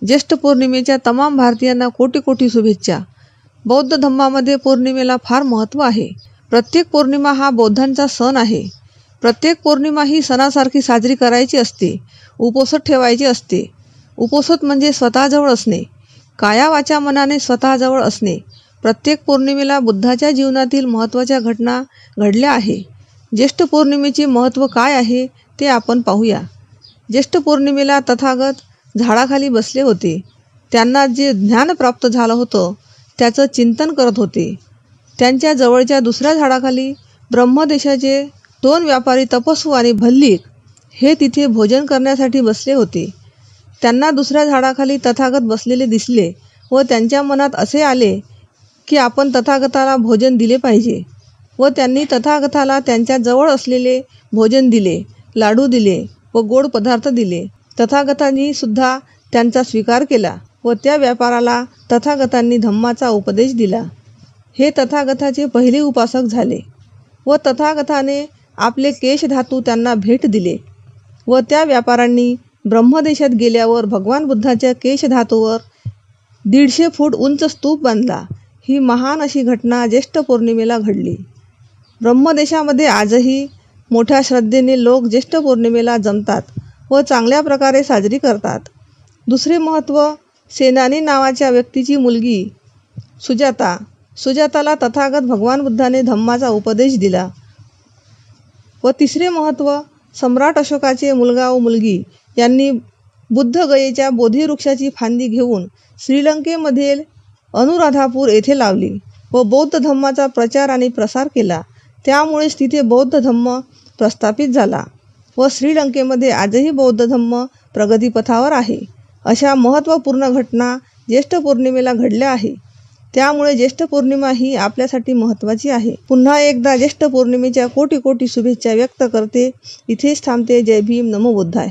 ज्येष्ठ पौर्णिमेच्या तमाम भारतीयांना कोटी कोटी शुभेच्छा। बौद्ध धम्मामध्ये पौर्णिमेला फार महत्त्व आहे। प्रत्येक पौर्णिमा हा बौद्धांचा सण आहे। प्रत्येक पौर्णिमा ही सणासारखी साजरी करायची असते, उपोषण ठेवायचे असते। उपोषण म्हणजे स्वतःजवळ असणे, काया वाचा मनाने स्वतःजवळ असणे। प्रत्येक पौर्णिमेला बुद्धाच्या जीवनातील महत्त्वाच्या घटना घडल्या आहे। ज्येष्ठ पौर्णिमेचे महत्त्व काय आहे ते आपण पाहूया। ज्येष्ठ पौर्णिमेला तथागत झाडाखाली बसले होते। त्यांना जे ज्ञान प्राप्त झालं होतं त्याचं चिंतन करत होते। त्यांच्या जवळच्या दुसऱ्या झाडाखाली ब्रह्मदेशाचे 2 व्यापारी तपस्वी आणि भल्लिक हे तिथे भोजन करण्यासाठी बसले होते। त्यांना दुसऱ्या झाडाखाली तथागत बसलेले दिसले व त्यांच्या मनात असे आले की आपण तथागताला भोजन दिले पाहिजे व त्यांनी तथागताला त्यांच्या जवळ असलेले भोजन दिले, लाडू दिले व गोड पदार्थ दिले। तथागतांनी सुद्धा त्यांचा स्वीकार केला व त्या व्यापाराला तथागतांनी धम्माचा उपदेश दिला। हे तथागताचे पहिले उपासक झाले व तथागताने आपले केश धातू त्यांना भेट दिले व त्या व्यापाऱ्यांनी ब्रह्मदेशात गेल्यावर भगवान बुद्धाच्या केश धातूवर 150 फूट उंच स्तूप बांधला। ही महान अशी घटना ज्येष्ठ पौर्णिमेला घडली। ब्रह्मदेशामध्ये आजही मोठ्या श्रद्धेने लोक ज्येष्ठ पौर्णिमेला जमतात व चांगल्या प्रकारे साजरी करतात। दुसरे महत्त्व, सेनानी नावाच्या व्यक्तीची मुलगी सुजाताला तथागत भगवान बुद्धाने धम्माचा उपदेश दिला। व तिसरे महत्त्व, सम्राट अशोकाचे मुलगा व मुलगी यांनी बुद्ध गयेच्या बोधी वृक्षाची फांदी घेऊन श्रीलंकेमधील अनुराधापूर येथे लावली व बौद्ध धम्माचा प्रचार आणि प्रसार केला। त्यामुळेच तिथे बौद्ध धम्म प्रस्थापित झाला व श्रीलंकेमध्ये आजही बौद्ध धम्म प्रगतीपथावर आहे। अशा महत्त्वपूर्ण घटना ज्येष्ठ पौर्णिमेला घडल्या आहे। त्यामुळे ज्येष्ठ पौर्णिमा ही आपल्यासाठी महत्त्वाची आहे। पुन्हा एकदा ज्येष्ठ पौर्णिमेच्या कोटी कोटी शुभेच्छा व्यक्त करते। इथेच थांबते। जय भीम, नमो बुद्धाय।